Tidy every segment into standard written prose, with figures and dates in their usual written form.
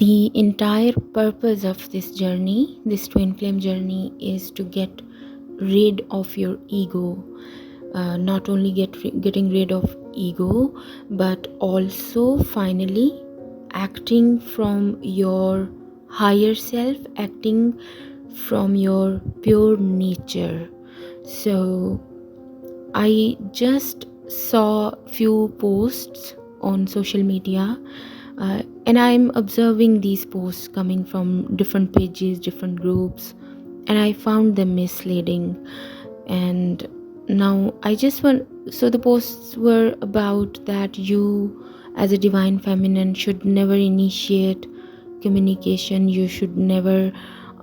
The entire purpose of this journey, this twin flame journey, is to get rid of your ego. Not only getting rid of ego, but also finally acting from your higher self, acting from your pure nature. So I just saw few posts on social media, and I'm observing these posts coming from different pages, different groups, and I found them misleading. And now I just want, so the posts were about that you as a divine feminine should never initiate communication, you should never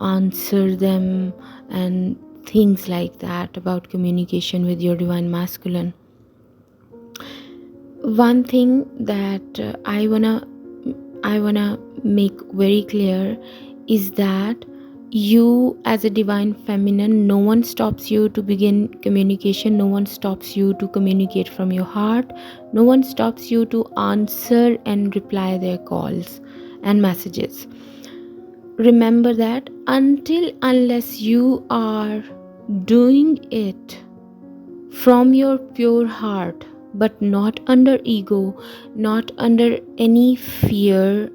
answer them, and things like that about communication with your divine masculine. One thing that I wanna make very clear is that you as a divine feminine, no one stops you to begin communication, no one stops you to communicate from your heart, no one stops you to answer and reply their calls and messages. Remember that unless you are doing it from your pure heart, but not under ego, not under any fear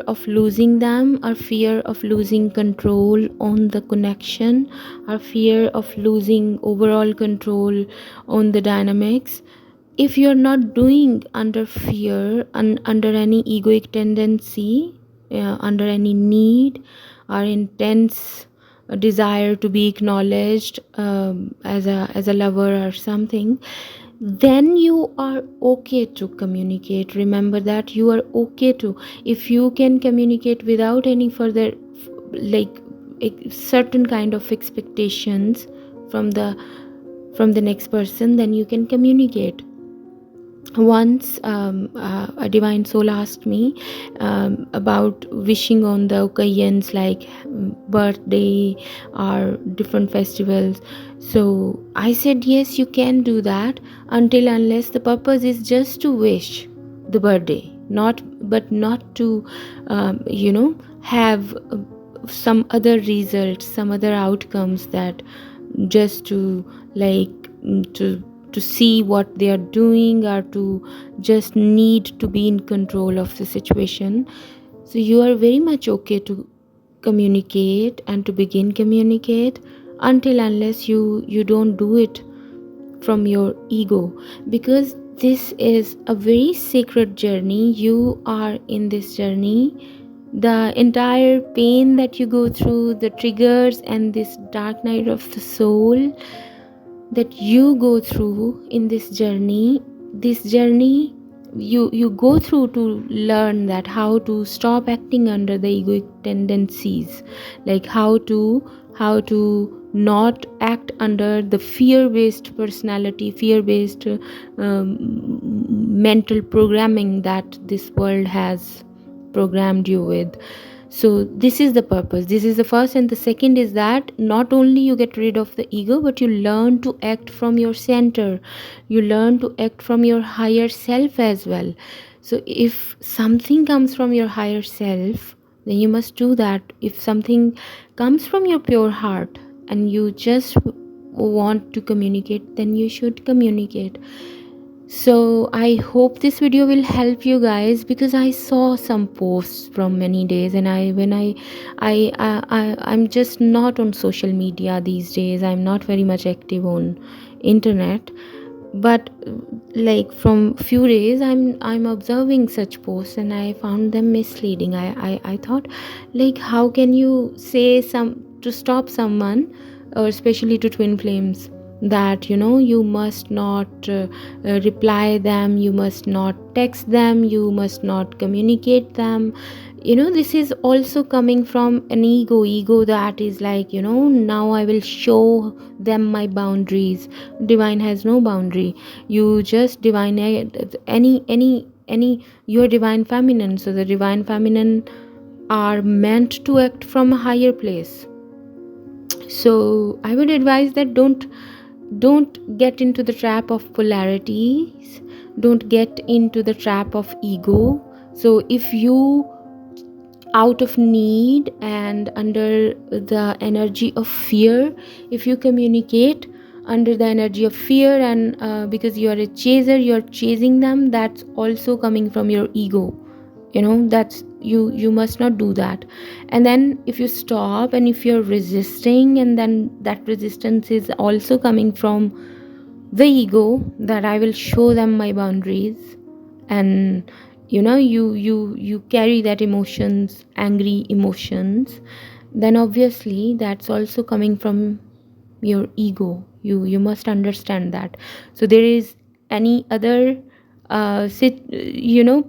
of losing them, or fear of losing control on the connection, or fear of losing overall control on the dynamics. If you're not doing under fear and under any egoic tendency, under any need or intense desire to be acknowledged as a lover or something, then you are okay to communicate. Remember that you are okay to, if you can communicate without any further like a certain kind of expectations from the next person, then you can communicate. Once a divine soul asked me about wishing on the occasions like birthday or different festivals. So I said yes, you can do that, unless the purpose is just to wish the birthday, not to have some other results, some other outcomes, that just to to see what they are doing, or to just need to be in control of the situation. So you are very much okay to communicate and to begin communicate, unless you don't do it from your ego, because this is a very sacred journey. You are in this journey. The entire pain that you go through, the triggers and this dark night of the soul that you go through in this journey you go through to learn that how to stop acting under the egoic tendencies, like how to not act under the fear-based personality, fear-based mental programming that this world has programmed you with. So this is the purpose, this is the first. And the second is that not only you get rid of the ego, but you learn to act from your center, you learn to act from your higher self as well. So if something comes from your higher self, then you must do that. If something comes from your pure heart and you just want to communicate, then you should communicate. So I hope this video will help you guys, because I saw some posts from many days, and I'm just not on social media these days. I'm not very much active on internet, but like from few days I'm observing such posts, and I found them misleading. I thought, like, how can you say to stop someone, or especially to twin flames, that you must not reply them, you must not text them, you must not communicate them. This is also coming from an ego that is like, now I will show them my boundaries. Divine has no boundary. You just divine any you're divine feminine, so the divine feminine are meant to act from a higher place. So I would advise that don't get into the trap of polarities, don't get into the trap of ego. So if you out of need and under the energy of fear. If you communicate under the energy of fear and because you are a chaser, you're chasing them, that's also coming from your ego. That's you must not do that. And then if you stop and if you're resisting, and then that resistance is also coming from the ego, that I will show them my boundaries. And you carry that emotions, angry emotions, then obviously that's also coming from your ego. You must understand that. So there is any other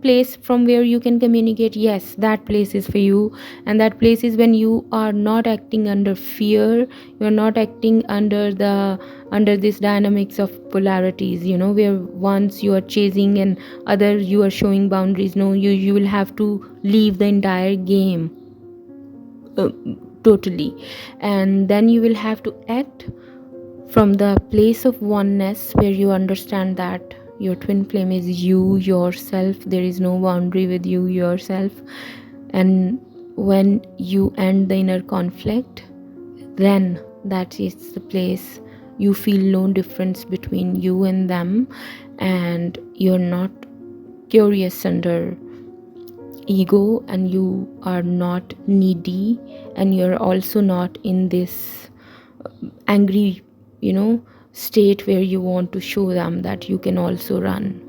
place from where you can communicate, yes, that place is for you. And that place is when you are not acting under fear, you are not acting under this dynamics of polarities, where once you are chasing and other you are showing boundaries. No, you will have to leave the entire game uh, totally. And then you will have to act from the place of oneness, where you understand that your twin flame is you yourself. There is no boundary with you yourself. And when you end the inner conflict, then that is the place you feel no difference between you and them, and you're not curious under ego, and you are not needy, and you're also not in this angry state where you want to show them that you can also run.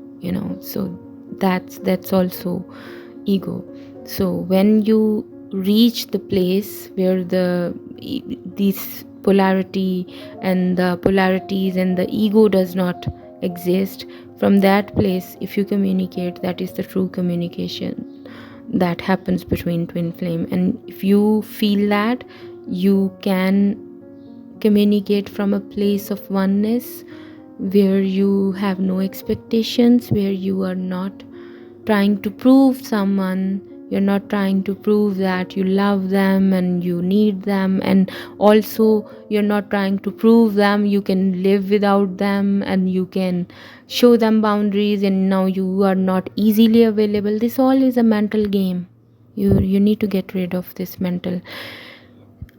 So that's also ego. So when you reach the place where these polarity and the polarities and the ego does not exist, from that place, if you communicate, that is the true communication that happens between twin flame. And if you feel that, you can communicate from a place of oneness, where you have no expectations, where you are not trying to prove someone, you're not trying to prove that you love them and you need them, and also you're not trying to prove them you can live without them, and you can show them boundaries, and now you are not easily available. This all is a mental game. You need to get rid of this mental.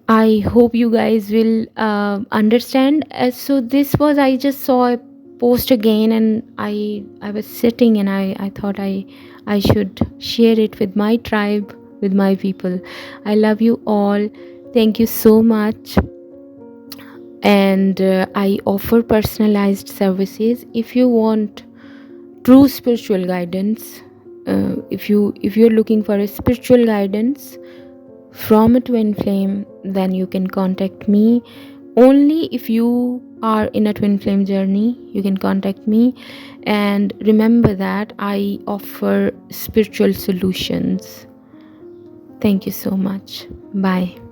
I hope you guys will understand. So this was, I just saw a post again, and I was sitting, and I thought I should share it with my tribe, with my people. I love you all. Thank you so much. And I offer personalized services. If you want true spiritual guidance, if you're looking for a spiritual guidance from a twin flame, then you can contact me. Only if you are in a twin flame journey, you can contact me. And remember that I offer spiritual solutions. Thank you so much. Bye.